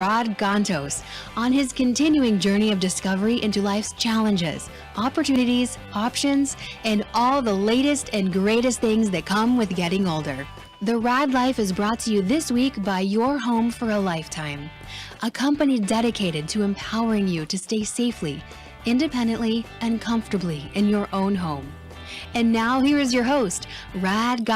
Raad on his continuing journey of discovery into life's challenges, opportunities, options, and all the latest and greatest things that come with getting older. The Raad Life is brought to you this week by Your Home for a Lifetime, a company dedicated to empowering you to stay safely, independently, and comfortably in your own home. And now here is your host, Raad.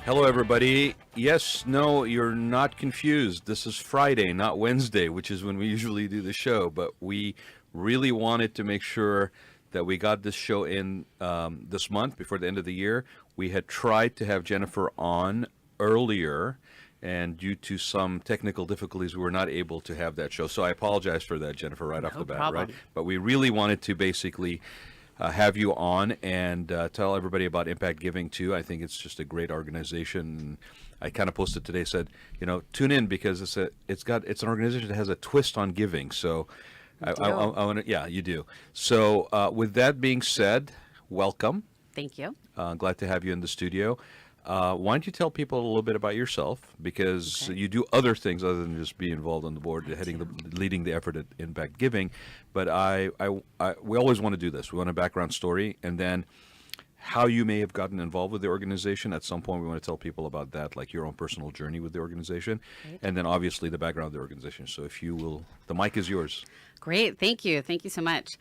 Hello, everybody. Yes, no, you're not confused. This is Friday, not Wednesday, which is when we usually do the show. But we really wanted to make sure that we got this show in this month before the end of the year. We had tried to have Jennifer on earlier, and due to some technical difficulties, we were not able to have that show. So I apologize for that, Jennifer, right off the bat. Problem. Right? But we really wanted to basically have you on and tell everybody about Impact Giving too. I think it's just a great organization. I kind of posted today, said, tune in because it's an organization that has a twist on giving. So I want to, yeah, you do. So with that being said, welcome. Thank you. Glad to have you in the studio. Why don't you tell people a little bit about yourself, because you do other things other than just be involved on the board, leading the effort at Impact Giving. But we always want to do this. We want a background story, and then how you may have gotten involved with the organization. At some point, we want to tell people about that, like your own personal journey with the organization, and then obviously the background of the organization. So if you will, the mic is yours. Great. Thank you. Thank you so much.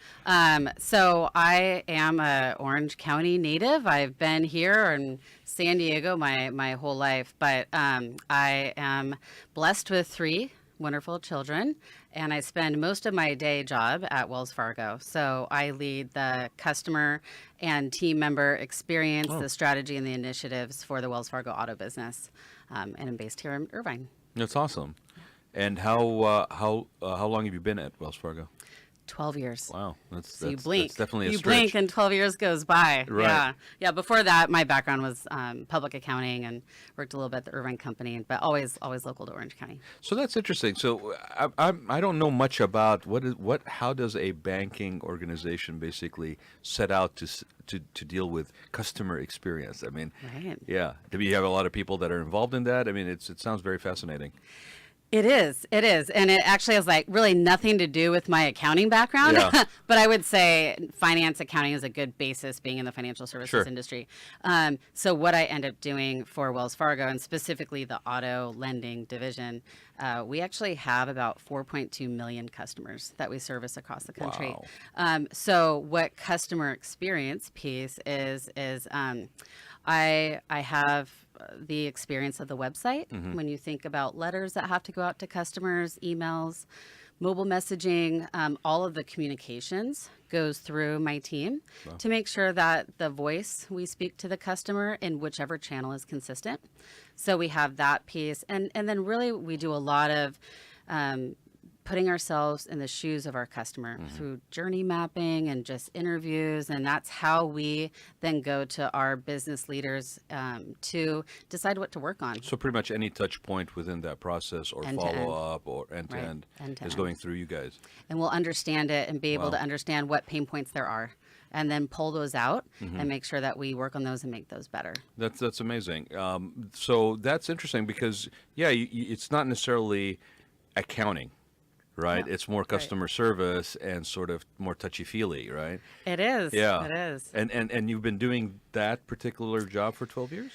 So I am a Orange County native. I've been here in San Diego my whole life, but I am blessed with 3 wonderful children, and I spend most of my day job at Wells Fargo. So I lead the customer and team member experience, the strategy and the initiatives for the Wells Fargo auto business, and I'm based here in Irvine. That's awesome. And how long have you been at Wells Fargo? 12 years. Wow, that's blink. That's definitely a you stretch. blink and 12 years goes by. Right. Yeah. Before that, my background was public accounting and worked a little bit at the Irvine company, but always local to Orange County. So that's interesting. So I don't know much about how does a banking organization basically set out to deal with customer experience? I mean, Right. yeah. Do you have a lot of people that are involved in that? I mean, it sounds very fascinating. It is. And it actually has really nothing to do with my accounting background, Yeah. but I would say finance accounting is a good basis being in the financial services industry. So what I end up doing for Wells Fargo, and specifically the auto lending division, we actually have about 4.2 million customers that we service across the country. Wow. So what customer experience piece is I have the experience of the website. When you think about letters that have to go out to customers, emails, mobile messaging, all of the communications goes through my team to make sure that the voice we speak to the customer in whichever channel is consistent. So we have that piece. And then really we do a lot of putting ourselves in the shoes of our customer through journey mapping and just interviews. And that's how we then go to our business leaders to decide what to work on. So pretty much any touch point within that process or follow-up or end-to-end is going through you guys. And we'll understand it and be able to understand what pain points there are, and then pull those out and make sure that we work on those and make those better. That's amazing. So that's interesting because, it's not necessarily accounting. Right, Yeah, it's more customer service and sort of more touchy-feely, right? It is. Yeah, It is. And you've been doing that particular job for 12 years?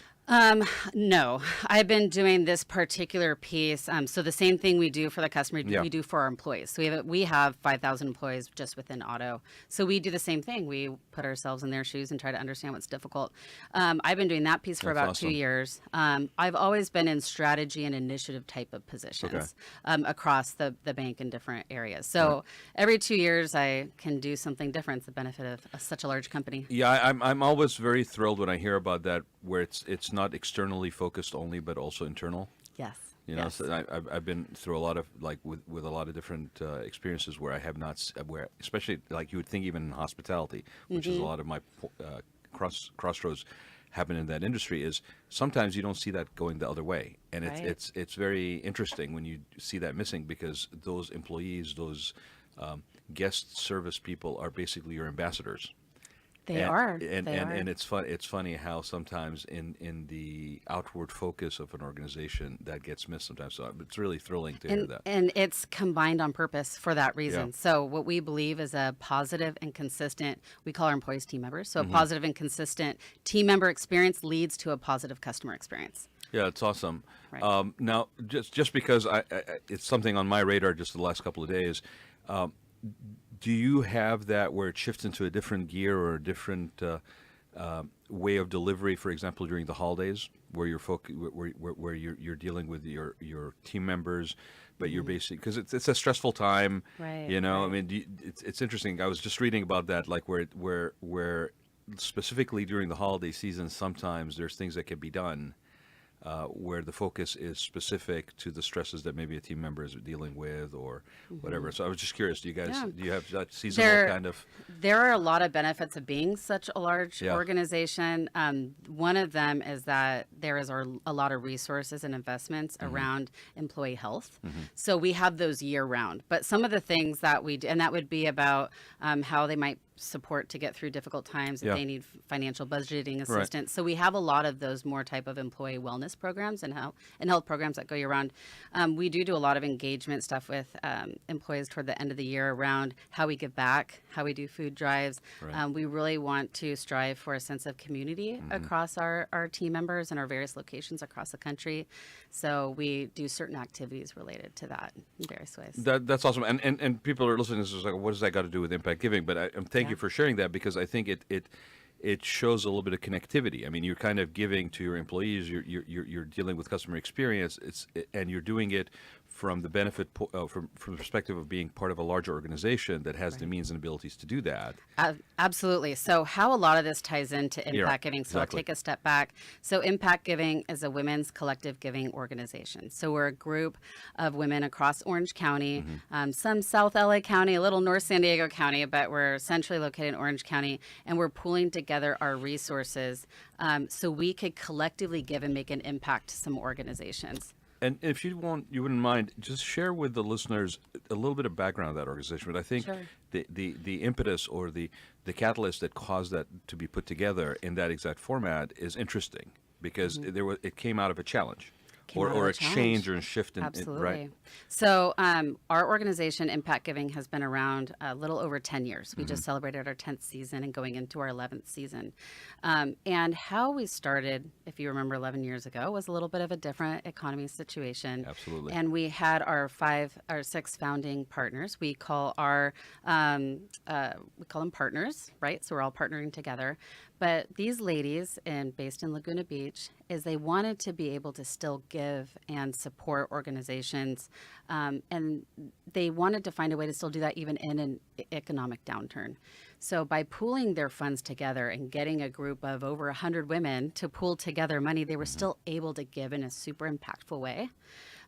No, I've been doing this particular piece. So the same thing we do for the customer, we do for our employees. So we have 5,000 employees just within auto. So we do the same thing. We put ourselves in their shoes and try to understand what's difficult. I've been doing that piece for about 2 years. I've always been in strategy and initiative type of positions across the bank in different areas. So every 2 years I can do something different. It's the benefit of such a large company. Yeah, I'm always very thrilled when I hear about that, where it's not externally focused only, but also internal. Yes. Yes. So I've been through a lot of with a lot of different experiences where I have not, where especially like you would think even in hospitality, which is a lot of my crossroads happen in that industry, is sometimes you don't see that going the other way, and it's very interesting when you see that missing, because those employees, those guest service people are basically your ambassadors. They are. They are. And it's fun. It's funny how sometimes in the outward focus of an organization that gets missed sometimes. So it's really thrilling to hear that. And it's combined on purpose for that reason. Yeah. So what we believe is a positive and consistent, we call our employees team members. So a positive and consistent team member experience leads to a positive customer experience. Yeah, it's awesome. Right. Now, just because it's something on my radar just the last couple of days, do you have that where it shifts into a different gear or a different way of delivery? For example, during the holidays, where where you're dealing with your team members, but you're basically because it's a stressful time. Right. You know, right. I mean, it's interesting. I was just reading about that, like where specifically during the holiday season, sometimes there's things that can be done. Where the focus is specific to the stresses that maybe a team member is dealing with or whatever. So I was just curious, do you have that seasonal kind of? There are a lot of benefits of being such a large Yeah. organization. One of them is that there is a lot of resources and investments around employee health. So we have those year round. But some of the things that we do, and that would be about how they might support to get through difficult times if Yeah. they need financial budgeting assistance. So we have a lot of those more type of employee wellness programs and health programs that go year round. We do a lot of engagement stuff with employees toward the end of the year around how we give back, how we do food drives. Right. We really want to strive for a sense of community across our team members and our various locations across the country. So we do certain activities related to that in various ways. That's awesome. And people are listening to this is like, what does that got to do with impact giving? But thank you for sharing that because I think it shows a little bit of connectivity. I mean, you're kind of giving to your employees. You're dealing with customer experience. And you're doing it from the benefit from the perspective of being part of a larger organization that has the means and abilities to do that. Absolutely. So how a lot of this ties into impact giving. So exactly. I'll take a step back. So Impact Giving is a women's collective giving organization. So we're a group of women across Orange County, some South LA County, a little North San Diego County, but we're centrally located in Orange County, and we're pooling together our resources so we could collectively give and make an impact to some organizations. And if you wouldn't mind, just share with the listeners a little bit of background of that organization. But I think Sure. the impetus or the catalyst that caused that to be put together in that exact format is interesting because it came out of a challenge. Or a change or a shift in Absolutely. right? So our organization, Impact Giving, has been around a little over 10 years. We just celebrated our 10th season and going into our 11th season. And how we started, if you remember 11 years ago, was a little bit of a different economy situation. Absolutely. And we had our 6 founding partners. We call them partners, right? So we're all partnering together. But these ladies, based in Laguna Beach, is they wanted to be able to still give and support organizations, and they wanted to find a way to still do that even in an economic downturn. So by pooling their funds together and getting a group of over 100 women to pool together money, they were still able to give in a super impactful way.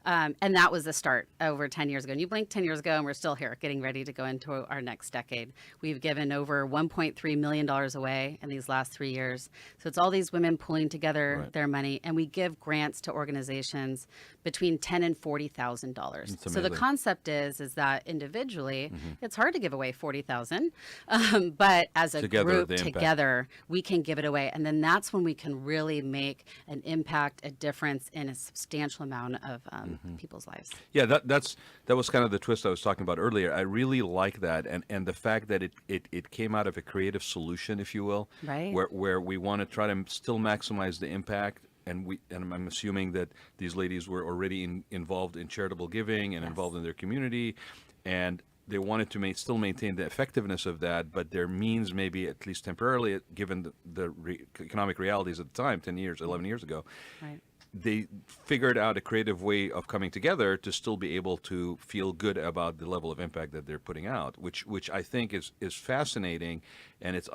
And that was the start over 10 years ago. And you blink 10 years ago and we're still here getting ready to go into our next decade. We've given over $1.3 million away in these last 3 years. So it's all these women pooling together their money, and we give grants to organizations between $10,000 and $40,000. So the concept is that individually, it's hard to give away $40,000, but as a group together, we can give it away. And then that's when we can really make an impact, a difference in a substantial amount of people's lives. Yeah, that was kind of the twist I was talking about earlier. I really like that, and the fact that it came out of a creative solution, if you will, right? Where we want to try to still maximize the impact, and I'm assuming that these ladies were already involved in charitable giving and involved in their community, and they wanted to still maintain the effectiveness of that, but their means maybe at least temporarily, given the economic realities at the time, 11 years ago. Right. They figured out a creative way of coming together to still be able to feel good about the level of impact that they're putting out, which I think is fascinating, and it's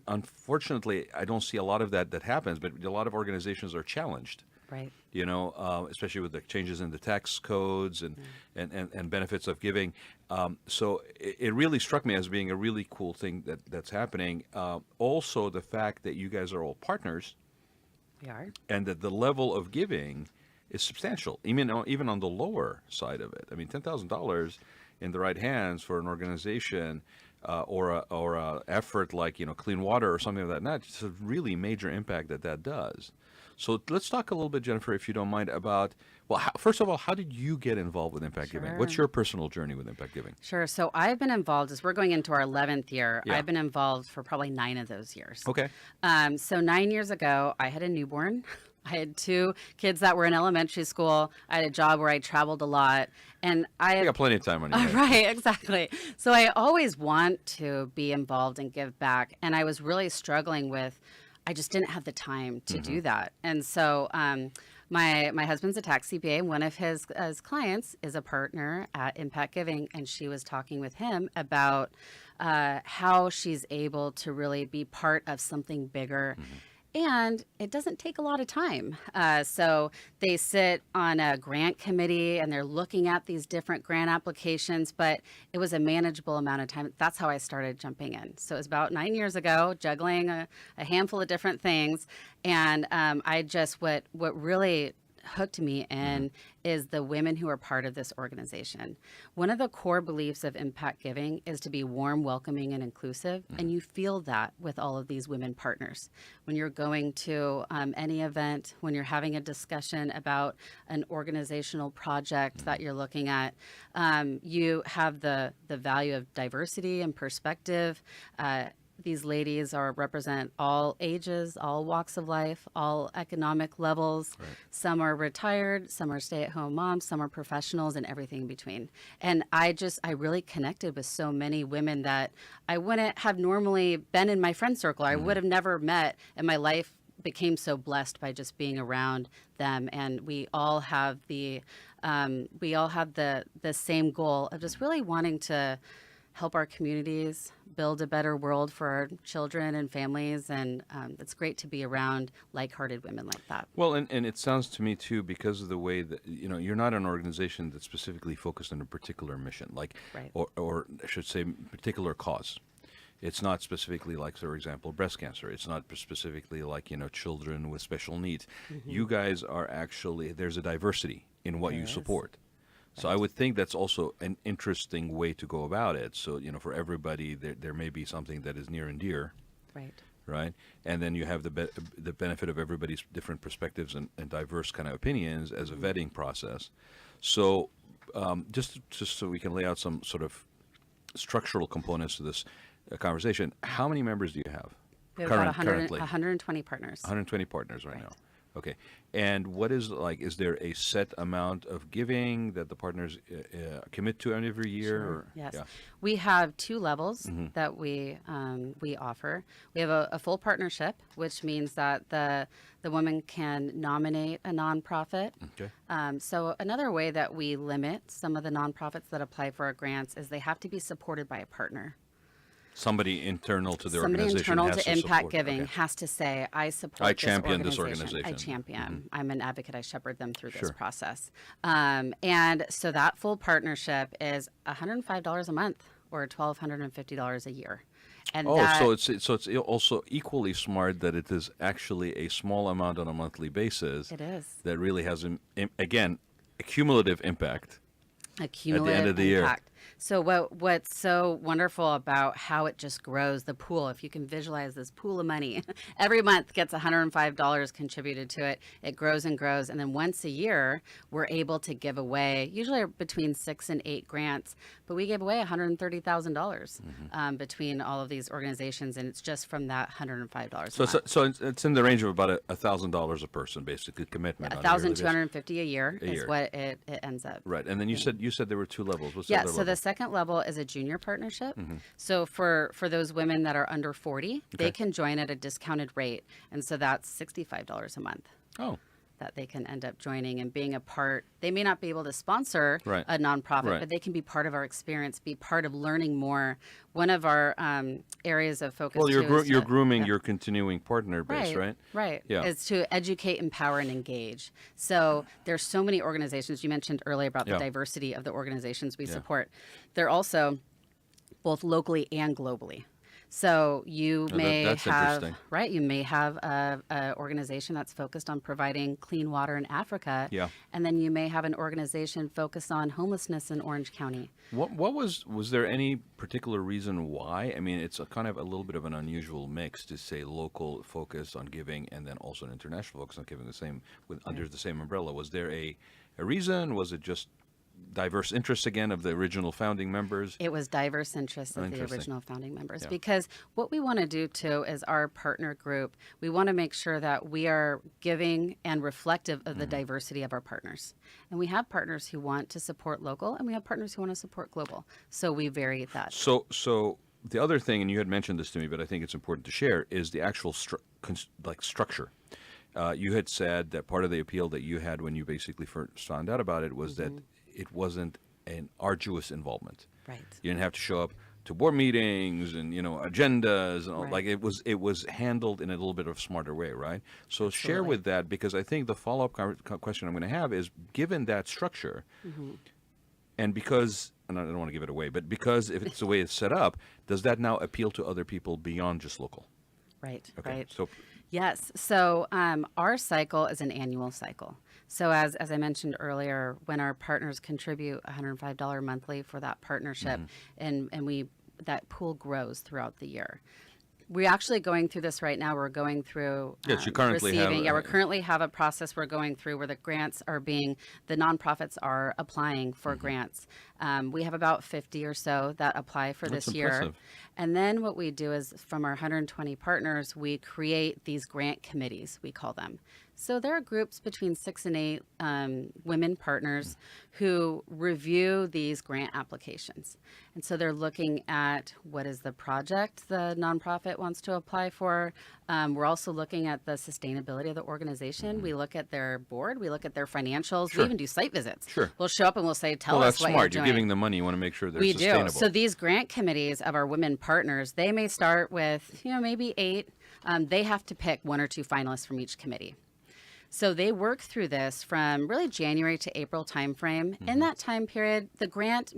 unfortunately I don't see a lot of that happens, but a lot of organizations are challenged. Right. You know, especially with the changes in the tax codes and benefits of giving. So it really struck me as being a really cool thing that's happening. Also, the fact that you guys are all partners. We are. And that the level of giving is substantial, even on the lower side of it. I mean, $10,000 in the right hands for an organization or a effort like clean water or something like that. It's a really major impact that does. So let's talk a little bit, Jennifer, if you don't mind, about, well, first of all, how did you get involved with impact giving? What's your personal journey with impact giving? Sure. So I've been involved, as we're going into our 11th year, Yeah. I've been involved for probably 9 of those years. Okay. So 9 years ago, I had a newborn. I had 2 kids that were in elementary school. I had a job where I traveled a lot. And You got plenty of time on your hands. Right, exactly. So I always want to be involved and give back. And I was really struggling with, I just didn't have the time to do that. And so my husband's a tax CPA. One of his clients is a partner at Impact Giving, and she was talking with him about how she's able to really be part of something bigger. And it doesn't take a lot of time. So they sit on a grant committee and they're looking at these different grant applications, but it was a manageable amount of time. That's how I started jumping in. So it was about 9 years ago, juggling a handful of different things. And I just, what really hooked me in is the women who are part of this organization. One of the core beliefs of impact giving is to be warm, welcoming, and inclusive. And you feel that with all of these women partners. When you're going to any event, when you're having a discussion about an organizational project that you're looking at, you have the value of diversity and perspective. These ladies represent all ages, all walks of life, all economic levels. Right. Some are retired, some are stay-at-home moms, some are professionals, and everything in between. And I really connected with so many women that I wouldn't have normally been in my friend circle. I would have never met, and my life became so blessed by just being around them. And we all have the same goal of just really wanting to help our communities build a better world for our children and families. And it's great to be around like-hearted women like that. Well, and it sounds to me, too, because of the way that, you're not an organization that's specifically focused on a particular mission, like, Right. or I should say, particular cause. It's not specifically like, for example, breast cancer. It's not specifically like, children with special needs. You guys are actually, there's a diversity in what you support. So I would think that's also an interesting way to go about it. So, for everybody, there may be something that is near and dear. Right? And then you have the benefit of everybody's different perspectives and diverse kind of opinions as a vetting process. So just so we can lay out some sort of structural components to this conversation, how many members do you have? We have about 120 partners. 120 partners right now. Okay. And what is is there a set amount of giving that the partners commit to every year? Sure. Or, yes. We have 2 levels that we offer. We have a full partnership, which means that the woman can nominate a nonprofit. Okay. So another way that we limit some of the nonprofits that apply for our grants is they have to be supported by a partner. Somebody internal to the Somebody organization internal has to to Impact support. Giving Okay. has to say, I support I champion this I organization. champion. I'm an advocate. I shepherd them through this process. And so that full partnership is $105 a month or $1,250 a year. And so it's also equally smart that it is actually a small amount on a monthly basis. It is. That really has, again, a cumulative impact. A cumulative at the end of the impact. year. So what's so wonderful about how it just grows, the pool, if you can visualize this pool of money, every month gets $105 contributed to it. It grows and grows. And then once a year, we're able to give away, usually between 6 and 8 grants, but we gave away $130,000 between all of these organizations. And it's just from that $105. So it's in the range of about $1,000 a person, basically, commitment. $1,250 a year A is year. what it ends up. Right. And then you said there were 2 levels. What's the Yeah, other so level? the second level is a junior partnership. So for those women that are under 40, they can join at a discounted rate. And so that's $65 a month. Oh. That they can end up joining and being a part. They may not be able to sponsor Right. a nonprofit, Right. but they can be part of our experience, be part of learning more. One of our areas of focus. Well, too you're grooming your continuing partner base, right? Right. Yeah. Is to educate, empower, and engage. So there's so many organizations. You mentioned earlier about the diversity of the organizations we support. They're also both locally and globally. So you may that's have, interesting. right, you may have a organization that's focused on providing clean water in Africa. Yeah. And then you may have an organization focused on homelessness in Orange County. What was there any particular reason why? I mean, it's a kind of a little bit of an unusual mix to say local focus on giving and then also an international focus on giving the same under the same umbrella. Was there a reason? Was it just diverse interests again of the original founding members? It was diverse interests of the Interesting. original founding members, Yeah. because what we want to do too is our partner group, we want to make sure that we are giving and reflective of the diversity of our partners. And we have partners who want to support local, and we have partners who want to support global. So we vary that. So the other thing, and you had mentioned this to me, but I think it's important to share, is the actual structure. You had said that part of the appeal that you had when you basically first found out about it was that it wasn't an arduous involvement. Right. You didn't have to show up to board meetings and agendas and all. Right. Like it was handled in a little bit of a smarter way, right? So share Absolutely. with that, because I think the follow-up question I'm going to have is, given that structure, and because, and I don't want to give it away, but because if it's the way it's set up, does that now appeal to other people beyond just local? Right. Okay. Right. So Yes. So our cycle is an annual cycle. So as I mentioned earlier, when our partners contribute $105 monthly for that partnership, and that pool grows throughout the year. We're actually going through this right now. We're going through Yes, you currently have receiving. We currently have a process we're going through where the nonprofits are applying for grants. We have about 50 or so that apply for That's this year. impressive. And then what we do is, from our 120 partners, we create these grant committees, we call them. So there are groups between 6 and 8 women partners who review these grant applications. And so they're looking at what is the project the nonprofit wants to apply for. We're also looking at the sustainability of the organization. We look at their board. We look at their financials. Sure. We even do site visits. Sure. We'll show up and we'll say, tell well, us that's what smart. you're You're doing. giving them money. You want to make sure they're We sustainable. do. So these grant committees of our women partners, they may start with, maybe 8. They have to pick 1 or 2 finalists from each committee. So they work through this from really January to April timeframe. In that time period, the grant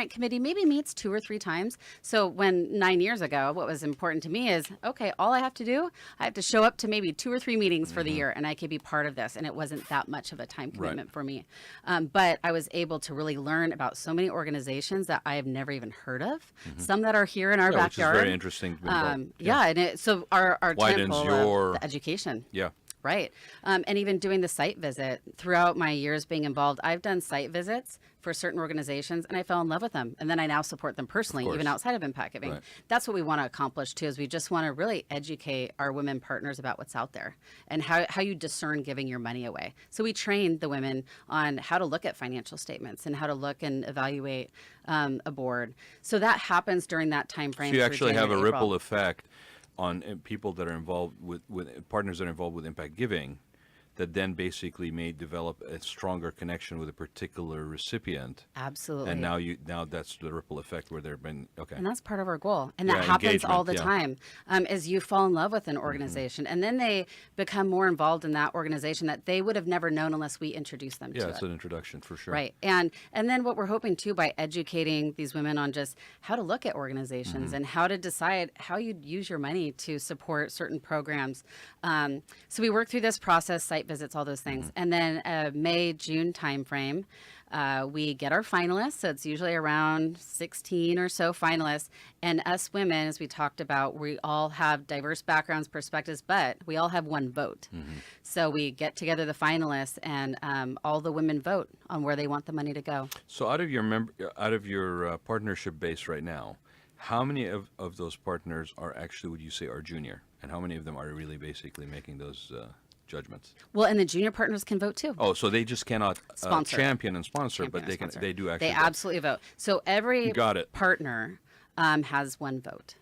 committee maybe meets 2 or 3 times. So when 9 years ago, what was important to me is, okay, all I have to do, I have to show up to maybe 2 or 3 meetings for the year, and I could be part of this. And it wasn't that much of a time commitment for me. But I was able to really learn about so many organizations that I have never even heard of. Some that are here in our Yeah, which is backyard. very interesting. And so our Widens temple your- of the education. Yeah. Right. And even doing the site visit throughout my years being involved, I've done site visits for certain organizations and I fell in love with them. And then I now support them personally, course. even outside of impact giving. Right. That's what we want to accomplish too, is we just want to really educate our women partners about what's out there and how you discern giving your money away. So we train the women on how to look at financial statements and how to look and evaluate a board. So that happens during that time frame. So you through actually have a January to April. ripple effect on people that are involved with partners that are involved with impact giving, that then basically may develop a stronger connection with a particular recipient. Absolutely. And now that's the ripple effect where they've been And that's part of our goal. And Yeah, that happens all the engagement, time. As you fall in love with an organization and then they become more involved in that organization that they would have never known unless we introduced them Yeah, to it's it. an introduction for sure. Right. And then what we're hoping too, by educating these women on just how to look at organizations and how to decide how you use your money to support certain programs. So we work through this process, site visits, all those things. And then May, June timeframe, we get our finalists. So it's usually around 16 or so finalists. And us women, as we talked about, we all have diverse backgrounds, perspectives, but we all have one vote. So we get together the finalists and all the women vote on where they want the money to go. So out of your partnership base right now, how many of those partners are actually, would you say, are junior? And how many of them are really basically making those judgments? Well, and the junior partners can vote too. Oh, so they just cannot Sponsor. champion and sponsor, Champion but and they can. sponsor. They do actually. They vote. absolutely vote. So every Got it. partner has one vote.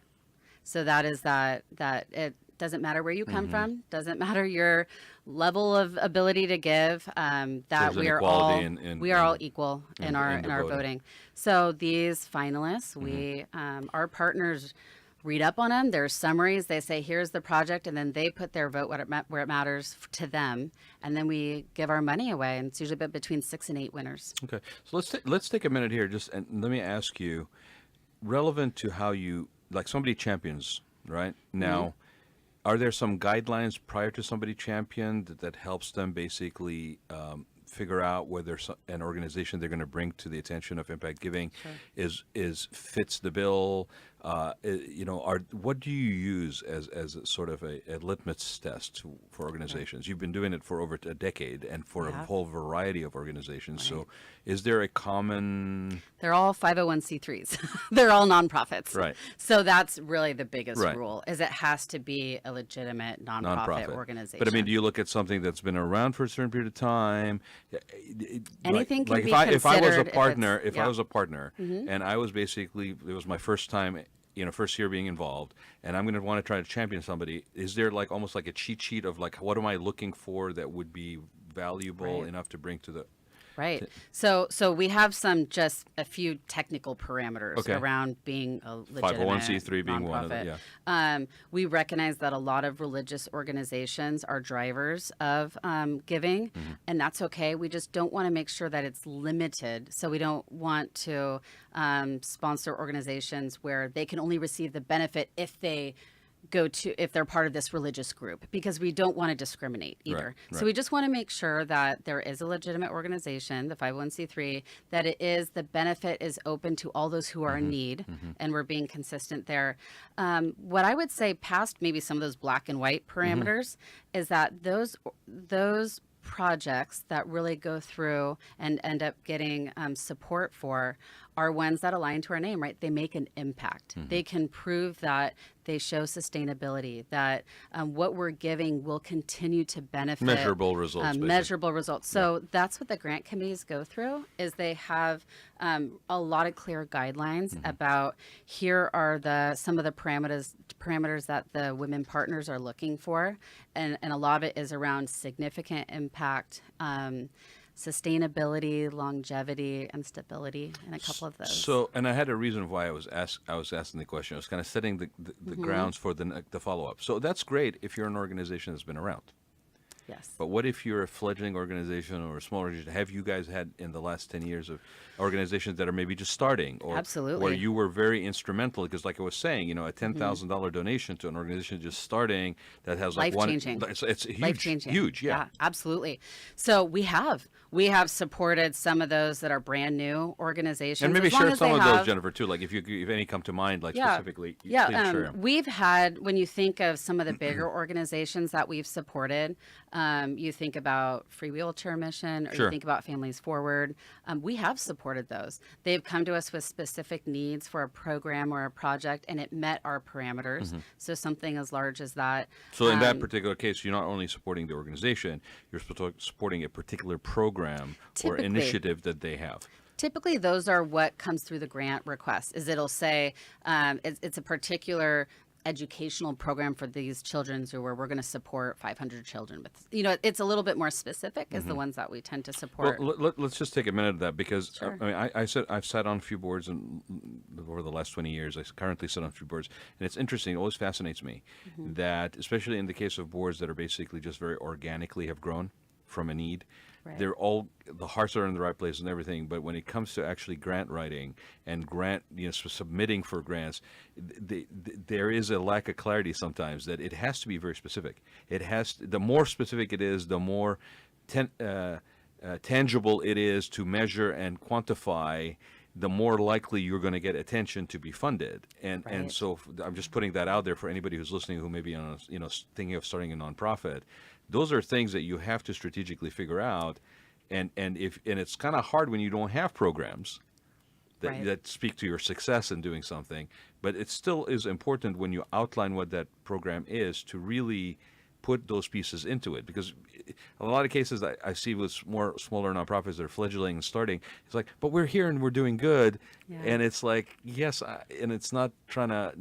So that is that it doesn't matter where you come from, doesn't matter your level of ability to give. That There's we are inequality all in we are all equal in our the voting. voting. So these finalists, we our partners read up on them. There's summaries. They say, here's the project, and then they put their vote where it matters to them, and then we give our money away. And it's usually between 6 and 8 winners. Okay, so let's take a minute here, and let me ask you, relevant to how you like somebody champions, right? Now, are there some guidelines prior to somebody championed that helps them basically figure out whether an organization they're going to bring to the attention of impact giving is fits the bill? What do you use as a sort of a litmus test for organizations? You've been doing it for over a decade and for a whole variety of organizations. So is there a common... They're all 501c3s. They're all nonprofits. Right. So that's really the biggest rule, is it has to be a legitimate nonprofit organization. But I mean, do you look at something that's been around for a certain period of time? Anything can be if considered. I was a partner, I was a partner, Mm-hmm. and I was basically, it was my first time, first year being involved, and I'm going to want to try to champion somebody. Is there like almost like a cheat sheet of like, what am I looking for that would be valuable enough to bring to the... Right. So we have just a few technical parameters around being a legitimate 501c3 being one of them, we recognize that a lot of religious organizations are drivers of giving, and that's okay. We just don't want to make sure that it's limited. So we don't want to sponsor organizations where they can only receive the benefit if they're part of this religious group, because we don't want to discriminate either. Right. So we just want to make sure that there is a legitimate organization, the 501c3, that the benefit is open to all those who are in need, and we're being consistent there. What I would say past maybe some of those black and white parameters is that those projects that really go through and end up getting support for are ones that align to our name, right? They make an impact. They can prove that they show sustainability, that what we're giving will continue to benefit. Measurable results. Measurable results. So that's what the grant committees go through, is they have a lot of clear guidelines about here are some of the parameters that the women partners are looking for. And a lot of it is around significant impact, sustainability, longevity, and stability, and a couple of those. So, and I had a reason why I was asking the question. I was kind of setting the grounds for the follow-up. So that's great if you're an organization that's been around. Yes. But what if you're a fledgling organization or a small organization? Have you guys had in the last 10 years of organizations that are maybe just starting, or Absolutely. where you were very instrumental? Because like I was saying, a $10,000 donation to an organization just starting that has like life-changing. It's huge, Life-changing. huge, yeah. Absolutely. So we have supported some of those that are brand new organizations. And maybe as long share as some they of have, those, Jennifer, too. Like if any come to mind, like specifically, please share them. We've had, when you think of some of the bigger organizations that we've supported, you think about Free Wheelchair Mission, or you think about Families Forward. We have supported those. They've come to us with specific needs for a program or a project, and it met our parameters. So something as large as that. So in that particular case, you're not only supporting the organization, you're supporting a particular program or initiative that they have. Typically, those are what comes through the grant request. Is it'll say it's a particular educational program for these children, where we're going to support 500 children with, it's a little bit more specific as the ones that we tend to support. Well, let's just take a minute of that, because I've sat on a few boards over the last 20 years. I currently sit on a few boards, and it's interesting. It always fascinates me that, especially in the case of boards that are basically just very organically have grown from a need. Right. The hearts are in the right place and everything, but when it comes to actually grant writing and submitting for grants, there is a lack of clarity sometimes, that it has to be very specific. The more specific it is, the more tangible it is to measure and quantify, the more likely you're going to get attention to be funded. And so I'm just putting that out there for anybody who's listening who may be thinking of starting a nonprofit. Those are things that you have to strategically figure out, and it's kind of hard when you don't have programs that speak to your success in doing something. But it still is important when you outline what that program is to really put those pieces into it, because a lot of cases I see with smaller nonprofits that are fledgling and starting, it's like, but we're here and we're doing good, and it's like, yes, and it's not trying to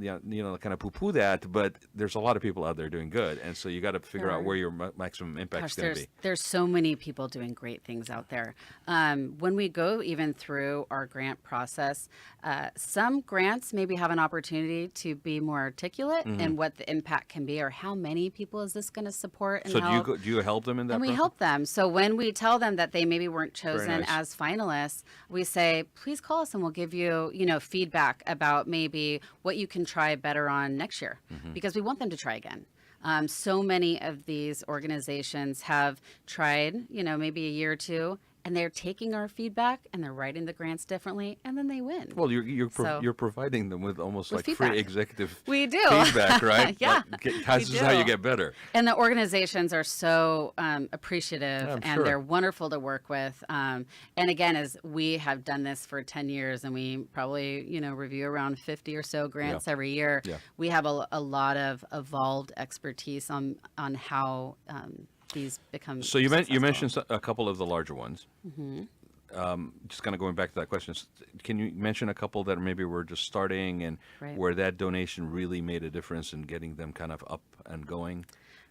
kind of poo-poo that, but there's a lot of people out there doing good, and so you got to figure out where your maximum impact is going to be. There's so many people doing great things out there. When we go even through our grant process, some grants maybe have an opportunity to be more articulate in what the impact can be, or how many people is this going to support. And so do you help them them in that And we process? help them. So when we tell them that they maybe weren't chosen nice. as finalists, we say, please call us and we'll give you, feedback about maybe what you can try better on next year, because we want them to try again. So many of these organizations have tried, maybe a year or two, and they're taking our feedback and they're writing the grants differently, and then they win. Well, you're So- providing them with almost With like free feedback. executive We do. feedback, right? Yeah, This we is how you do. get better. And the organizations are so appreciative, I'm and sure. they're wonderful to work with. And again, as we have done this for 10 years, and we probably, review around 50 or so grants every year, Yeah. we have a lot of evolved expertise on how these become So you successful. mentioned a couple of the larger ones. Just kind of going back to that question, can you mention a couple that maybe were just starting and Right. where that donation really made a difference in getting them kind of up and going?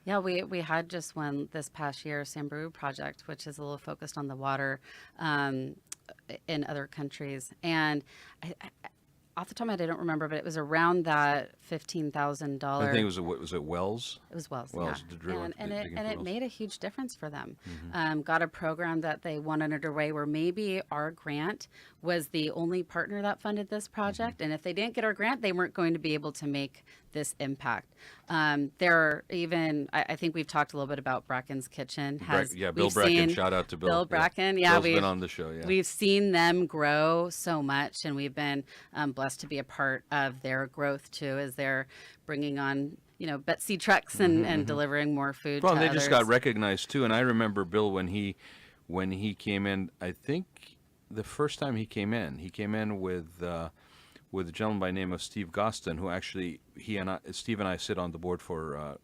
Yeah, we had just one this past year, Samburu Project, which is a little focused on the water in other countries. And off the top of my head, I don't remember, but it was around that $15,000. I think was it Wells? It was Wells, Wells, yeah. the drill and and digging it wells. made a huge difference for them. Got a program that they wanted underway where maybe our grant was the only partner that funded this project. And if they didn't get our grant, they weren't going to be able to make this impact. There are even, I think we've talked a little bit about Bracken's Kitchen. Bill we've Bracken. seen Shout out to Bill. Bill Bracken. Yeah, Bill's been on the show. Yeah. We've seen them grow so much, and we've been blessed to be a part of their growth too, as they're bringing on, Betsy trucks and delivering more food. Well, to and they just got others. recognized too. And I remember Bill when he came in. I think the first time he came in with a gentleman by the name of Steve Gostin, who actually Steve and I sit on the board for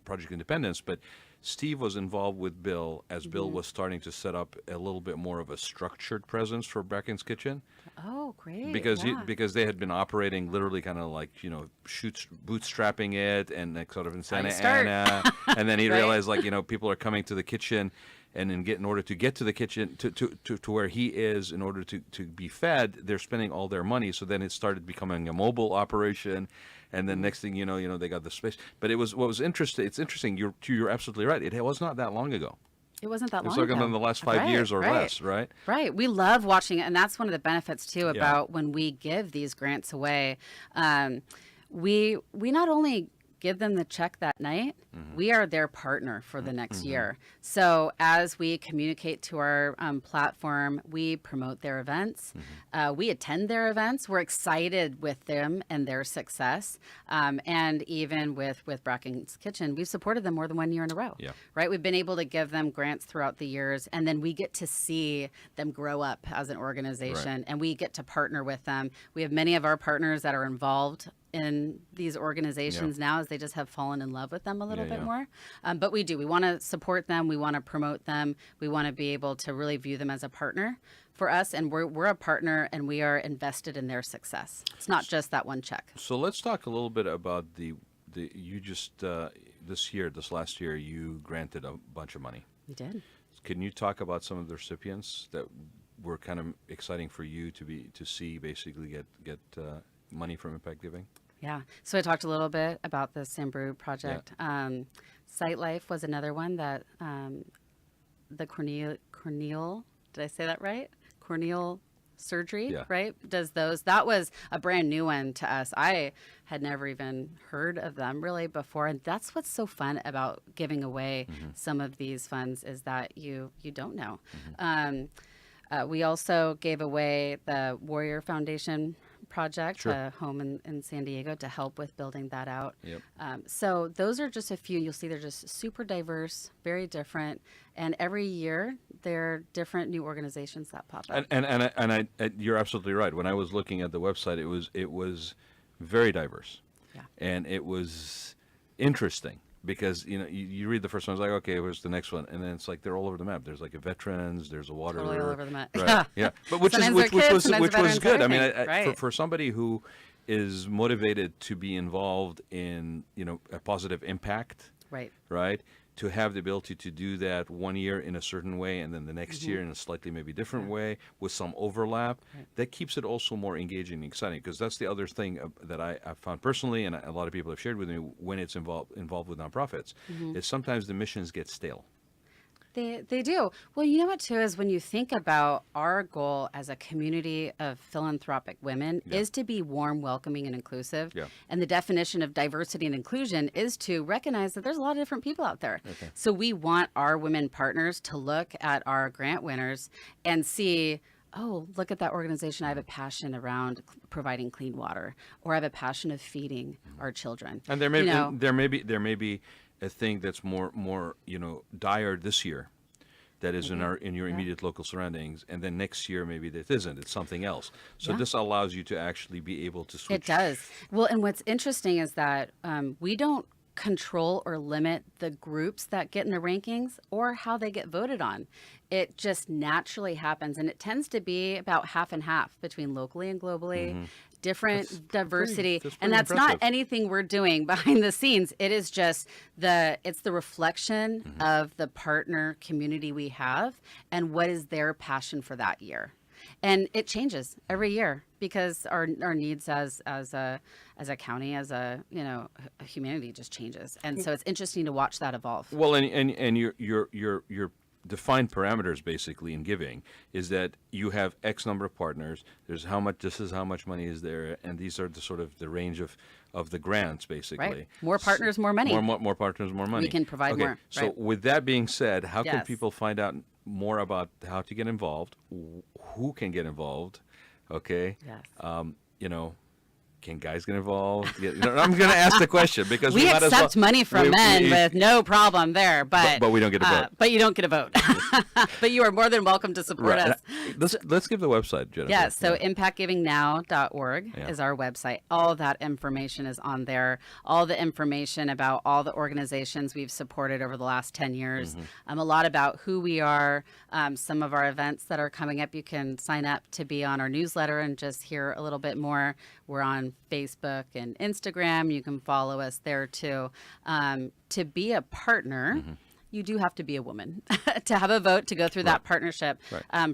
Project Independence, but Steve was involved with Bill as Bill was starting to set up a little bit more of a structured presence for Bracken's Kitchen. Oh, great! Because yeah. because they had been operating literally kind of like bootstrapping it and like sort of in Santa you start. Ana, and then he Right. realized people are coming to the kitchen, and in order to get to the kitchen to where he is, in order to be fed, they're spending all their money. So then it started becoming a mobile operation, and then next thing you know they got the space. But what was interesting. It's interesting. You're absolutely right. It was not that long ago. It wasn't that It was long like ago. in the last 5 years or right. less, right? Right. We love watching it. And that's one of the benefits, too, about when we give these grants away. We not only give them the check that night, we are their partner for the next year. So as we communicate to our platform, we promote their events. We attend their events. We're excited with them and their success. And even with Bracken's Kitchen, we've supported them more than 1 year in a row. Yeah. Right? We've been able to give them grants throughout the years, and then we get to see them grow up as an organization, and we get to partner with them. We have many of our partners that are involved in these organizations now, as they just have fallen in love with them a little bit more. But we want to support them. We want to promote them. We want to be able to really view them as a partner for us. And we're a partner, and we are invested in their success. It's not just that one check. So let's talk a little bit about this last year, you granted a bunch of money. We did. Can you talk about some of the recipients that were kind of exciting for you to see basically get money from Impact Giving? Yeah. So I talked a little bit about the Samburu project. Sight Life was another one that the corneal, did I say that right? Corneal surgery, right? Does those. That was a brand new one to us. I had never even heard of them really before. And that's what's so fun about giving away some of these funds, is that you don't know. We also gave away the Warrior Foundation project, a home in San Diego, to help with building that out. Yep. So those are just a few. You'll see they're just super diverse, very different, and every year there are different new organizations that pop up. And you're absolutely right. When I was looking at the website, it was very diverse, and it was interesting. Because you read the first one, it's like, okay, where's the next one, and then it's like they're all over the map. There's like a veterans, there's a water, Totally all over the map. right? Yeah, but which Sometimes was they're kids, sometimes which was good. I mean, everything. Right. for somebody who is motivated to be involved in a positive impact, right, to have the ability to do that 1 year in a certain way, and then the next year in a slightly maybe different way with some overlap, that keeps it also more engaging and exciting. Because that's the other thing that I found personally, and a lot of people have shared with me when it's involved with nonprofits, is sometimes the missions get stale. They do. Well, you know what, too, is when you think about our goal as a community of philanthropic women is to be warm, welcoming, and inclusive. Yeah. And the definition of diversity and inclusion is to recognize that there's a lot of different people out there. Okay. So we want our women partners to look at our grant winners and see, oh, look at that organization. I have a passion around providing clean water, or I have a passion of feeding our children. And there may be a thing that's more dire this year, that is in your immediate local surroundings, and then next year maybe that isn't. It's something else. So this allows you to actually be able to switch. It does. Well, and what's interesting is that we don't control or limit the groups that get in the rankings or how they get voted on. It just naturally happens, and it tends to be about half and half between locally and globally. Different diversity, and that's not anything we're doing behind the scenes. It is just it's the reflection of the partner community we have and what is their passion for that year. And it changes every year because our needs as a county, as a humanity just changes. And so it's interesting to watch that evolve. Well, and your defined parameters basically in giving is that you have X number of partners. This is how much money is there, and these are the sort of the range of the grants basically. Right. More partners, more money. More partners, more money. We can provide more. So right. with that being said, how can Yes. people find out more about how to get involved? Who can get involved? Okay. Yes. Can guys get involved? I'm going to ask the question because we might as accept well, money from men with no problem there, but we don't get a vote. But you don't get a vote. But you are more than welcome to support us. Let's give the website, Jennifer. Yes, so impactgivingnow.org Yeah. is our website. All that information is on there. All the information about all the organizations we've supported over the last 10 years. A lot about who we are, some of our events that are coming up. You can sign up to be on our newsletter and just hear a little bit more. We're on Facebook and Instagram. You can follow us there too. To be a partner, you do have to be a woman to have a vote, to go through that partnership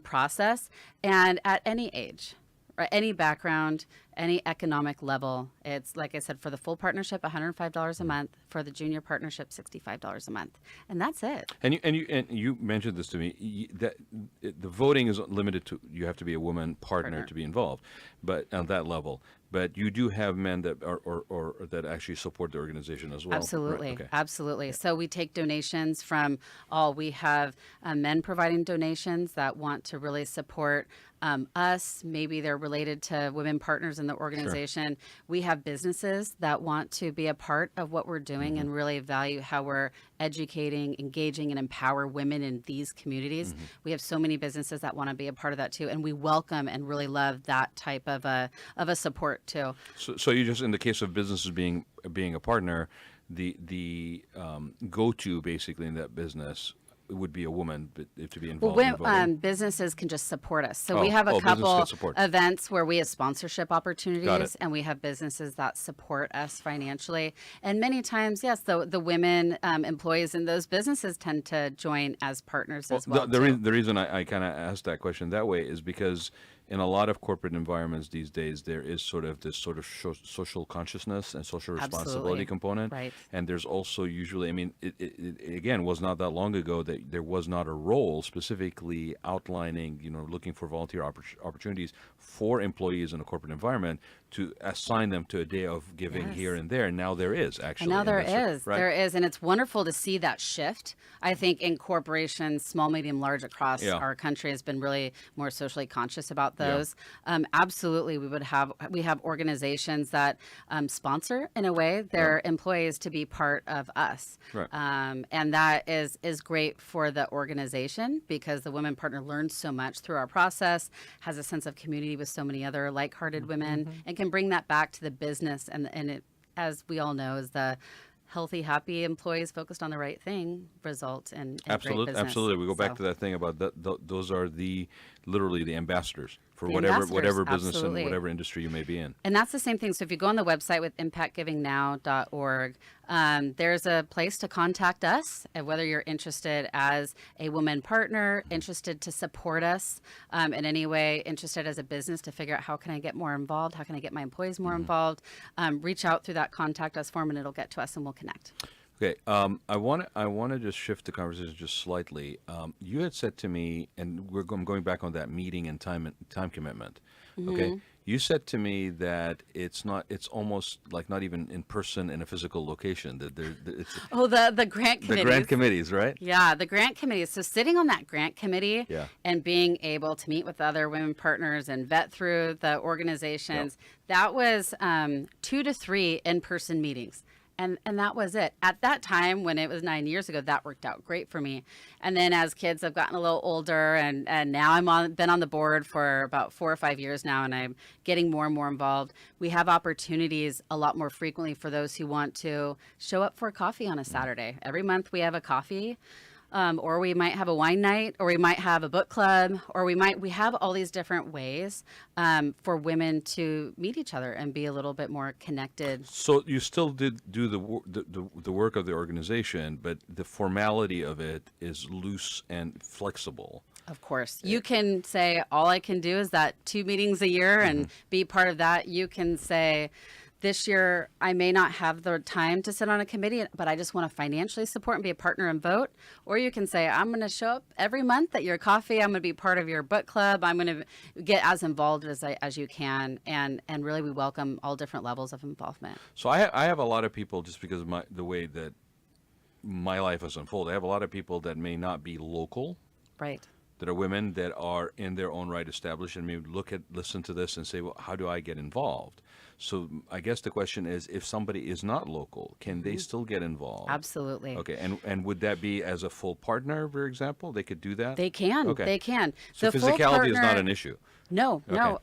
process. And at any age, right, any background, any economic level, it's like I said, for the full partnership, $105 a month. For the junior partnership, $65 a month, and that's it. And you mentioned this to me, that the voting is limited to, you have to be a woman partner to be involved, but on that level. But you do have men that are or that actually support the organization as well. Absolutely, right. Okay. absolutely. So we take donations from we have men providing donations that want to really support us. Maybe they're related to women partners in the organization. We have businesses that want to be a part of what we're doing and really value how we're educating, engaging, and empower women in these communities. We have so many businesses that want to be a part of that too, and we welcome and really love that type of a support too. So you just, in the case of businesses being a partner, the go-to basically in that business would be a woman, but to be involved in voting. Businesses can just support us. So we have a couple events where we have sponsorship opportunities, and we have businesses that support us financially. And many times, yes, the women employees in those businesses tend to join as partners as well. The reason I kind of asked that question that way is because in a lot of corporate environments these days, there is sort of this sort of social consciousness and social responsibility component. Right. And there's also usually, I mean, it again was not that long ago that there was not a role specifically outlining, looking for volunteer opportunities for employees in a corporate environment to assign them to a day of giving here and there. Now there is actually. And now there is, and it's wonderful to see that shift. I think in corporations, small, medium, large across our country has been really more socially conscious about those. Absolutely, we have organizations that sponsor in a way their employees to be part of us, and that is great for the organization because the women partner learns so much through our process, has a sense of community with so many other like-hearted women, and can bring that back to the business. And it, as we all know, is the healthy, happy employees focused on the right thing result in great business. Absolutely. We go back to that thing about those are literally the ambassadors for whatever business and whatever industry you may be in. And that's the same thing. So if you go on the website with impactgivingnow.org, there's a place to contact us, and whether you're interested as a woman partner, interested to support us in any way, interested as a business to figure out how can I get more involved, how can I get my employees more involved, reach out through that contact us form and it'll get to us and we'll connect. Okay, I want to just shift the conversation just slightly. You had said to me, and I'm going back on that meeting and time commitment. Okay, you said to me that it's almost like not even in person in a physical location. It's Oh, the grant the committees. grant committees, right? Yeah, the grant committees. So sitting on that grant committee Yeah. and being able to meet with other women partners and vet through the organizations, that was 2 to 3 in-person meetings. And that was it. At that time, when it was 9 years ago, that worked out great for me. And then as kids have gotten a little older, and now been on the board for about 4 or 5 years now, and I'm getting more and more involved. We have opportunities a lot more frequently for those who want to show up for coffee on a Saturday. Every month we have a coffee. Or we might have a wine night, or we might have a book club, or we have all these different ways for women to meet each other and be a little bit more connected. So you still did do the work of the organization, but the formality of it is loose and flexible. Of course, you can say, all I can do is that 2 meetings a year and be part of that. You can say, this year, I may not have the time to sit on a committee, but I just want to financially support and be a partner and vote. Or you can say, I'm going to show up every month at your coffee. I'm going to be part of your book club. I'm going to get as involved as you can. And really, we welcome all different levels of involvement. So I have a lot of people, just because of the way that my life has unfolded, I have a lot of people that may not be local. Right. That are women that are in their own right established and maybe listen to this and say, well, how do I get involved? So I guess the question is, if somebody is not local, can they still get involved? Absolutely. Okay, and would that be as a full partner, for example? They could do that? They can. Okay. They can. So The full physicality is not partner- an issue. No, Okay. no.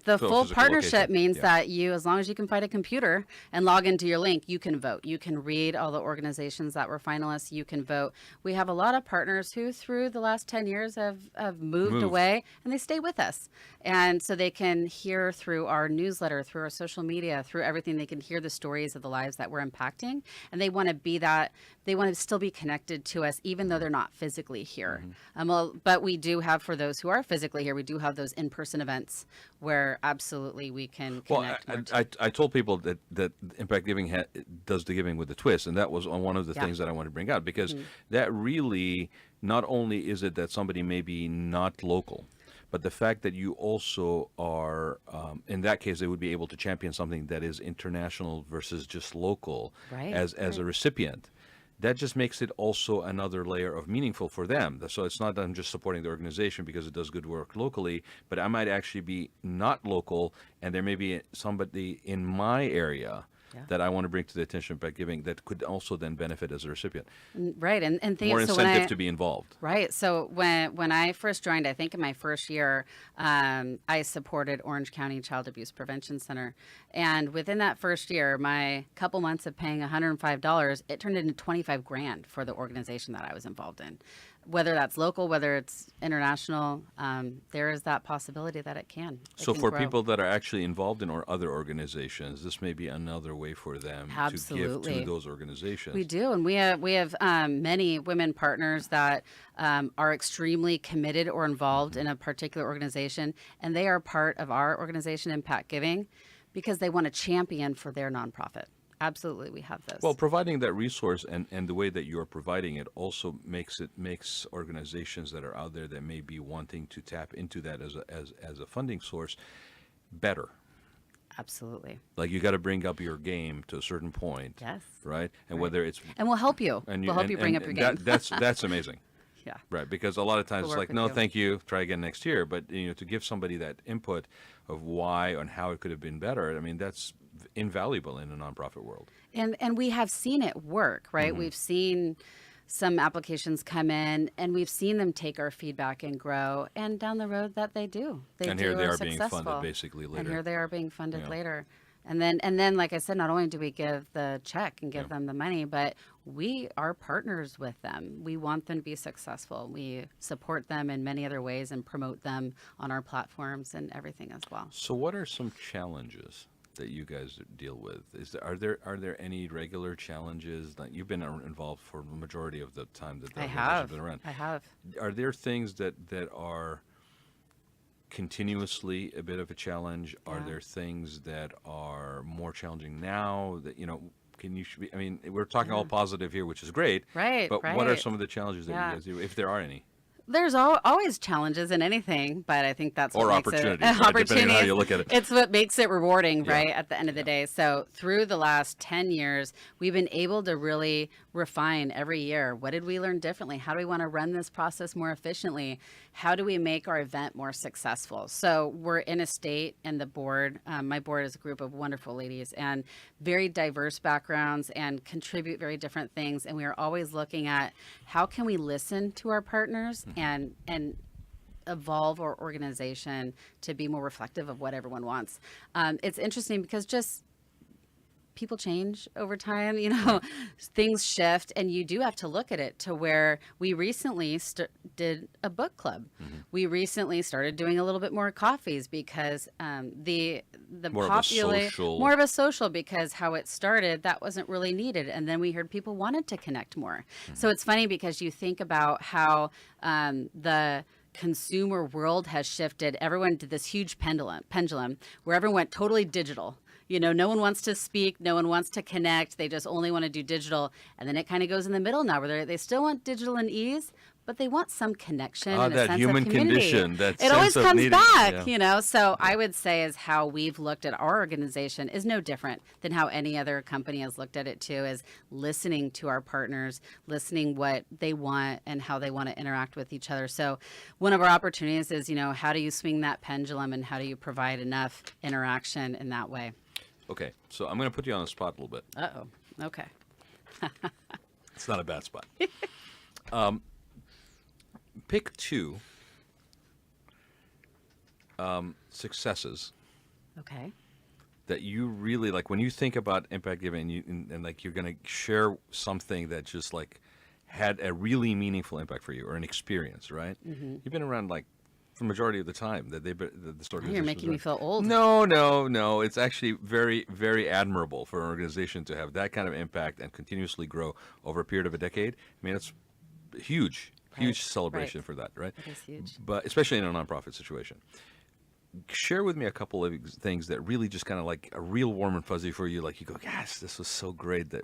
The So full physical partnership location, means yeah. that you, as long as you can find a computer and log into your link, you can vote. You can read all the organizations that were finalists. You can vote. We have a lot of partners who, through the last 10 years, have moved away, and they stay with us. And so they can hear through our newsletter, through our social media, through everything. They can hear the stories of the lives that we're impacting, and they want to be that. They want to still be connected to us, even though they're not physically here. But we do have, for those who are physically here, we do have those in-person events where absolutely we can connect. Well, more I told people that Impact Giving does the giving with a twist, and that was one of the things that I wanted to bring out, because that really, not only is it that somebody may be not local, but the fact that you also are, in that case, they would be able to champion something that is international versus just local as a recipient. That just makes it also another layer of meaningful for them. So it's not that I'm just supporting the organization because it does good work locally, but I might actually be not local, and there may be somebody in my area that I want to bring to the attention of Impact Giving that could also then benefit as a recipient. Right. And think, More so incentive to be involved. Right. So when I first joined, I think in my first year, I supported Orange County Child Abuse Prevention Center. And within that first year, my couple months of paying $105, it turned into $25,000 for the organization that I was involved in. Whether that's local, whether it's international, there is that possibility that it can. So for people that are actually involved in other organizations, this may be another way for them to give to those organizations. We do, and we have many women partners that are extremely committed or involved in a particular organization, and they are part of our organization, Impact Giving, because they want to champion for their nonprofit. Absolutely, we have those. Well, providing that resource and the way that you're providing it also makes organizations that are out there that may be wanting to tap into that as a funding source better. Absolutely. Like, you got to bring up your game to a certain point. Yes. Right? And whether it's... And we'll help you. We'll help you bring up your game. That's amazing. Yeah. Right, because a lot of times We'll it's like, work no, with you. thank you, try again next year. But to give somebody that input of why and how it could have been better, I mean, that's invaluable in the nonprofit world. And we have seen it work, right? We've seen some applications come in, and we've seen them take our feedback and grow. And down the road, that they do. And do here they are are being successful. funded basically later. And here they are being funded Yeah. later. And then, like I said, not only do we give the check and give them the money, but we are partners with them. We want them to be successful. We support them in many other ways and promote them on our platforms and everything as well. So what are some challenges that you guys deal with? Are there any regular challenges that you've been involved for the majority of the time that the organization's been around? I have. Are there things that are continuously a bit of a challenge? Are there things that are more challenging now that, can you? I mean, we're talking all positive here, which is great. Right. But right. what are some of the challenges that Yeah. you guys do, if there are any? There's always challenges in anything, but I think that's what Or makes opportunities, it right? Depending on how you look at it. It's what makes it rewarding, Yeah. right? At the end of the day. So through the last 10 years, we've been able to really refine every year. What did we learn differently? How do we want to run this process more efficiently? How do we make our event more successful? So we're in a state, and the board, my board is a group of wonderful ladies and very diverse backgrounds and contribute very different things. And we are always looking at how can we listen to our partners and evolve our organization to be more reflective of what everyone wants. It's interesting because just people change over time, things shift, and you do have to look at it to where we recently did a book club. We recently started doing a little bit more coffees because the More of a social. more of a social, because how it started, that wasn't really needed. And then we heard people wanted to connect more. So it's funny because you think about how the consumer world has shifted. Everyone did this huge pendulum where everyone went totally digital. No one wants to speak, no one wants to connect. They just only want to do digital. And then it kind of goes in the middle now where they still want digital and ease, but they want some connection and a that sense human of community. condition, that it sense always of comes needing- back, yeah. So I would say is how we've looked at our organization is no different than how any other company has looked at it too, is listening to our partners, listening what they want and how they want to interact with each other. So one of our opportunities is, how do you swing that pendulum and how do you provide enough interaction in that way? Okay, so I'm going to put you on the spot a little bit. Uh-oh. Okay. It's not a bad spot. Pick two successes Okay. that you really like when you think about impact giving, and like you're going to share something that just like had a really meaningful impact for you, or an experience, right? You've been around like for the majority of the time that they've been this organization. You're making me feel old. No. It's actually very, very admirable for an organization to have that kind of impact and continuously grow over a period of a decade. I mean, it's huge Right, celebration right. for that, right? It is huge. But especially in a nonprofit situation. Share with me a couple of things that really just kind of like a real warm and fuzzy for you. Like you go, yes, this was so great that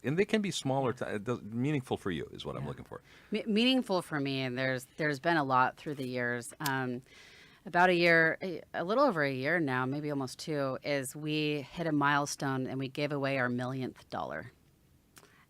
and they can be smaller, meaningful for you is what I'm looking for. Meaningful for me, and there's been a lot through the years. About a little over a year now, maybe almost two, is we hit a milestone and we gave away our millionth dollar.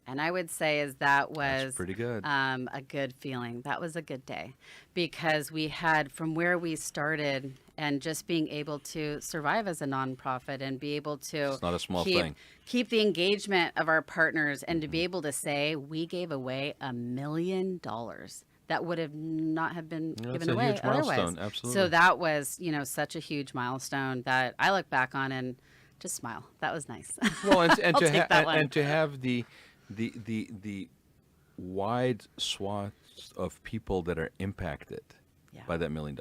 And I would say that was That's pretty good. A good feeling. That was a good day because we had, from where we started and just being able to survive as a nonprofit and be able to It's not a small thing. keep the engagement of our partners and to be able to say we gave away $1 million that would have not have been Yeah, given that's a away huge otherwise. milestone, absolutely. So that was, such a huge milestone that I look back on and just smile. That was nice. Well, and I'll to take that one. and to have the wide swaths of people that are impacted Yeah. by that $1 million.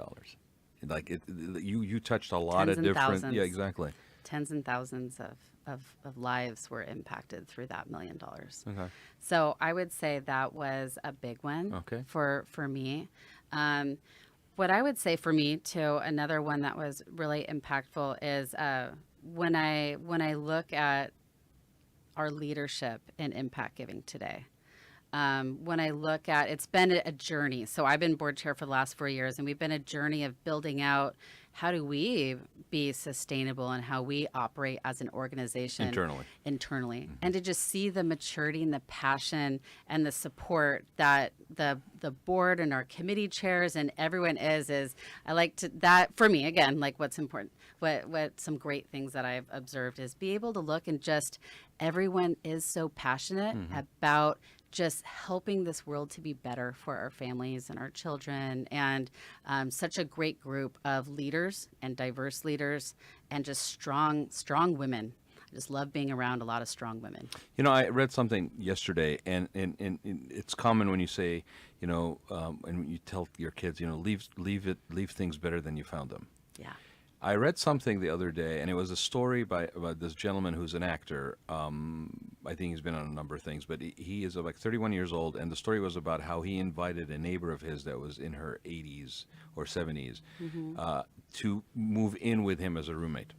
Like you touched a lot Tens of and different. thousands. Yeah, exactly. Tens and thousands of lives were impacted through that $1 million. Okay. So I would say that was a big one Okay. for me. What I would say for me too, another one that was really impactful is when I look at our leadership in impact giving today. When I look at, it's been a journey. So I've been board chair for the last 4 years, and we've been a journey of building out how do we be sustainable and how we operate as an organization internally, and to just see the maturity and the passion and the support that the board and our committee chairs and everyone is I like to, that for me, again, like what's important, what some great things that I've observed is be able to look and just everyone is so passionate about just helping this world to be better for our families and our children, and such a great group of leaders and diverse leaders and just strong women. I just love being around a lot of strong women. I read something yesterday, and it's common when you say, and you tell your kids, leave things better than you found them. Yeah. I read something the other day, and it was a story about this gentleman who's an actor. I think he's been on a number of things, but he is like 31 years old, and the story was about how he invited a neighbor of his that was in her 80s or 70s to move in with him as a roommate.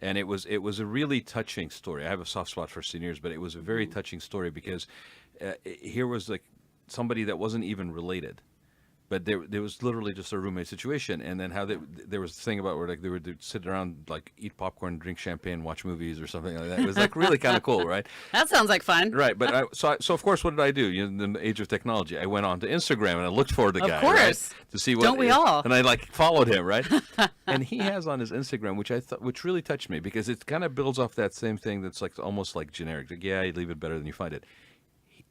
And it was a really touching story. I have a soft spot for seniors, but it was a very touching story because here was like somebody that wasn't even related, but there was literally just a roommate situation. And then how there was this thing about where like they'd sit around, like eat popcorn, drink champagne, watch movies or something like that. It was like really kind of cool, right? That sounds like fun. Right, but so of course, what did I do? You know, in the age of technology, I went on to Instagram and I looked for the guy, Of course. right, to see what. Don't we all? And I like followed him, right? And he has on his Instagram, which really touched me because it kind of builds off that same thing that's like almost like generic. Like, yeah, you leave it better than you find it.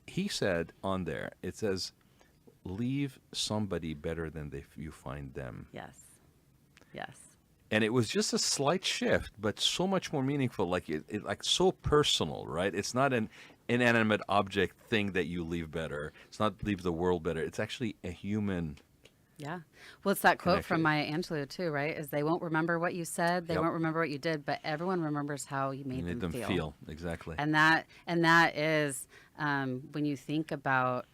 He said on there, it says, "Leave somebody better than you find them." Yes. Yes. And it was just a slight shift, but so much more meaningful. Like it like so personal, right? It's not an inanimate object thing that you leave better. It's not leave the world better. It's actually a human. Yeah. Well, it's that quote from Connected. Maya Angelou too, right? Is they won't remember what you said, they Yep. won't remember what you did, but everyone remembers how you You made made them feel exactly. And that is when you think about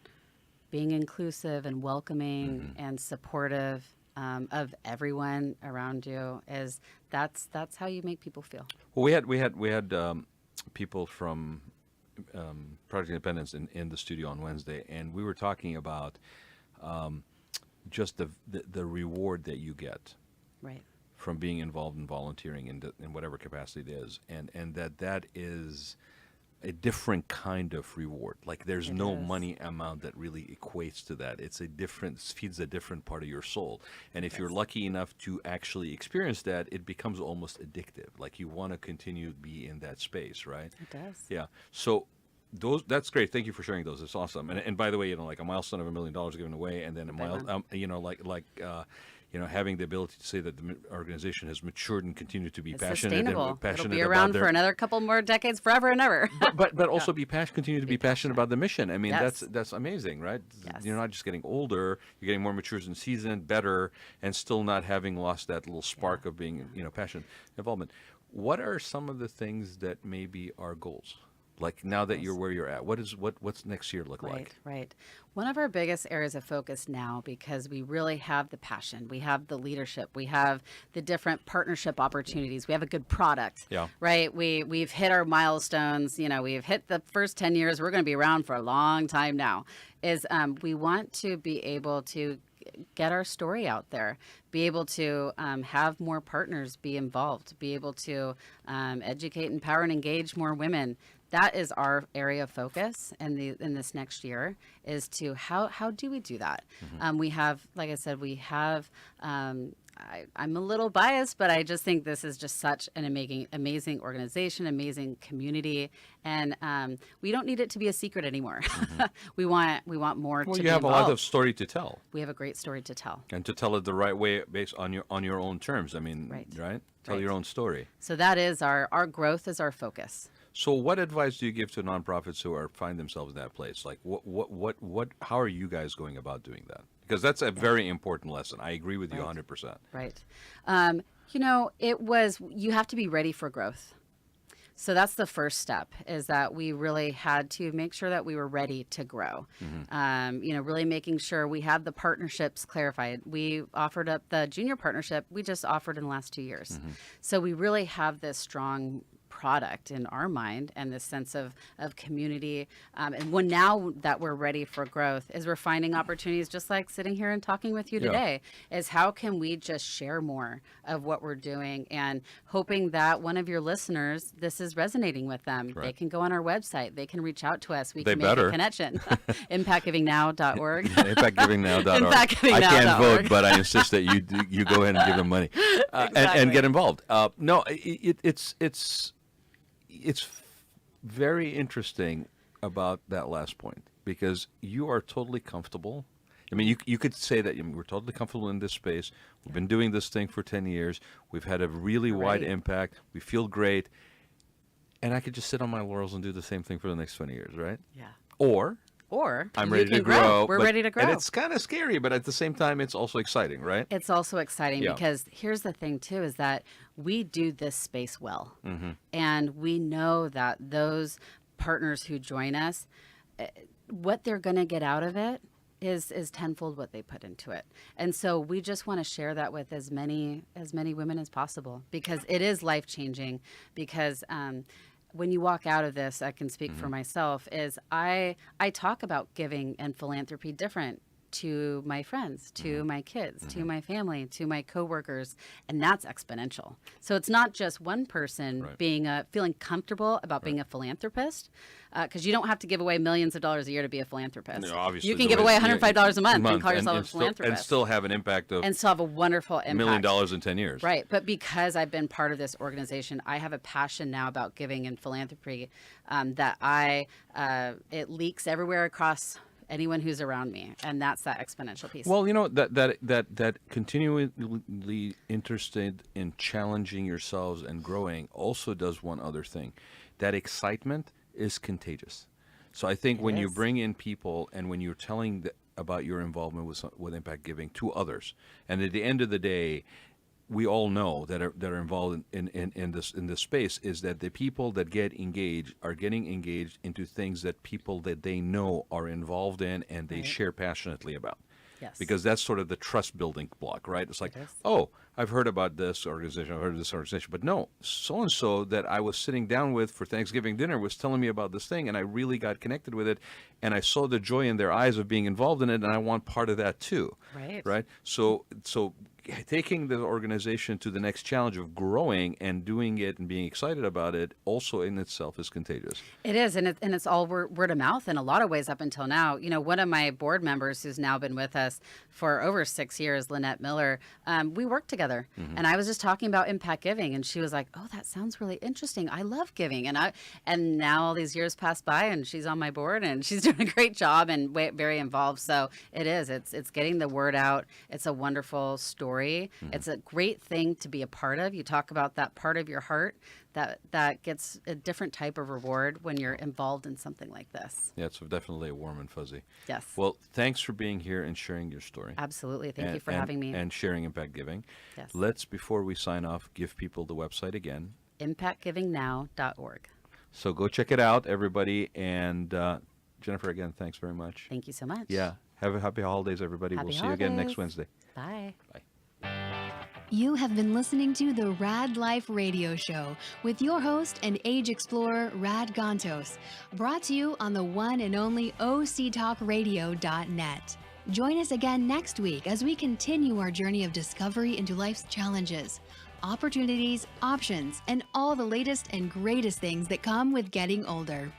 being inclusive and welcoming and supportive of everyone around you, is that's how you make people feel. Well, we had people from Project Independence in the studio on Wednesday, and we were talking about just the reward that you get Right. from being involved in volunteering in whatever capacity it is, and that is a different kind of reward. Like there's It no is. money amount that really equates to that. It's feeds a different part of your soul. And if you're lucky enough to actually experience that, it becomes almost addictive. Like you want to continue to be in that space, right? It does. Yeah. So that's great. Thank you for sharing those. It's awesome. And by the way, you know, like a milestone of $1 million given away, and then you know, you know, having the ability to say that the organization has matured and continued to be It's passionate sustainable. and passionate It'll be about around their, for another couple more decades, forever and ever. but also continue to be passionate about the mission. I mean, Yes. that's amazing, right? Yes. You're not just getting older; you're getting more mature and seasoned, better, and still not having lost that little spark of being, you know, passion, involvement. What are some of the things that maybe are goals? Like now that you're where you're at, what's next year look like? Right. One of our biggest areas of focus now, because we really have the passion, we have the leadership, we have the different partnership opportunities, we have a good product. Yeah. Right. We've hit our milestones. You know, we've hit the first 10 years. We're going to be around for a long time now. We want to be able to get our story out there, be able to have more partners be involved, be able to educate, empower, and engage more women. That is our area of focus in this next year, is to how do we do that? We have, like I said, we have. I'm a little biased, but I just think this is just such an amazing organization, amazing community, and we don't need it to be a secret anymore. We want more. Well, to you be have a lot involved. of story to tell, We have a great story to tell. and to tell it the right way, based on your own terms. I mean, Right. Tell Right. your own story. So that is our growth is our focus. So, what advice do you give to nonprofits who find themselves in that place? Like, how are you guys going about doing that? Because that's a very important lesson. I agree with you 100%. Right. You know, you have to be ready for growth. So that's the first step, is that we really had to make sure that we were ready to grow. You know, really making sure we have the partnerships clarified. We offered up the junior partnership we just offered in the last 2 years. So we really have this strong product in our mind, and this sense of community. And now that we're ready for growth, is we're finding opportunities, just like sitting here and talking with you today, is how can we just share more of what we're doing, and hoping that one of your listeners, this is resonating with them. Right. They can go on our website. They can reach out to us. We They can make better. a connection. ImpactGivingNow.org. ImpactGivingNow.org. ImpactGivingNow.org. I can't vote, but I insist that you go ahead and give them money and Exactly. get involved. No, it's very interesting about that last point, because you are totally comfortable. I mean, you could say that we're totally comfortable in this space. We've been doing this thing for 10 years. We've had a really wide Right. impact. We feel great. And I could just sit on my laurels and do the same thing for the next 20 years, right? Yeah. Or Or I'm you ready can to grow. We're ready to grow. And it's kind of scary, but at the same time, it's also exciting, right? It's also exciting Yeah. because here's the thing too, is that we do this space well. And we know that those partners who join us, what they're going to get out of it is tenfold what they put into it. And so we just want to share that with as many women as possible, because it is life changing. Because when you walk out of this, I can speak for myself, is I talk about giving and philanthropy different to my friends, to my kids, to my family, to my coworkers, and that's exponential. So it's not just one person being feeling comfortable about being a philanthropist, because you don't have to give away millions of dollars a year to be a philanthropist. No, obviously, you can give away $105 a month and call yourself a philanthropist, and still have an impact of and still have a wonderful impact. $1 million in 10 years. Right, but because I've been part of this organization, I have a passion now about giving and philanthropy that it leaks everywhere across anyone who's around me, and that's that exponential piece. Well, you know, that continually interested in challenging yourselves and growing also does one other thing. That excitement is contagious. So I think when you bring in people and when you're telling about your involvement with impact giving to others, and at the end of the day, we all know that are involved in this space, is that the people that get engaged are getting engaged into things that people that they know are involved in and they share passionately about. Yes. Because that's sort of the trust building block, right? It's like, oh, I've heard about this organization, I've heard of this organization, but no, so-and-so that I was sitting down with for Thanksgiving dinner was telling me about this thing, and I really got connected with it, and I saw the joy in their eyes of being involved in it, and I want part of that too. Right? So taking the organization to the next challenge of growing and doing it and being excited about it also in itself is contagious. It is, and it's all word of mouth in a lot of ways up until now. You know, one of my board members who's now been with us for over 6 years, Lynette Miller, we worked together, and I was just talking about impact giving, and she was like, "Oh, that sounds really interesting. I love giving," and now all these years passed by, and she's on my board, and she's doing a great job and very involved. So it's getting the word out. It's a wonderful story. It's a great thing to be a part of. You talk about that part of your heart that gets a different type of reward when you're involved in something like this. Yeah, it's definitely warm and fuzzy. Yes. Well, thanks for being here and sharing your story. Absolutely. Thank you for having me. And sharing impact giving. Yes. Let's, before we sign off, give people the website again. impactgivingnow.org. So go check it out, everybody. And Jennifer, again, thanks very much. Thank you so much. Yeah. Have a happy holidays, everybody. Happy We'll see you again next holidays. Wednesday. Bye. Bye. You have been listening to the Raad Life Radio Show with your host and age explorer, Rad Gontos, brought to you on the one and only octalkradio.net. Join us again next week as we continue our journey of discovery into life's challenges, opportunities, options, and all the latest and greatest things that come with getting older.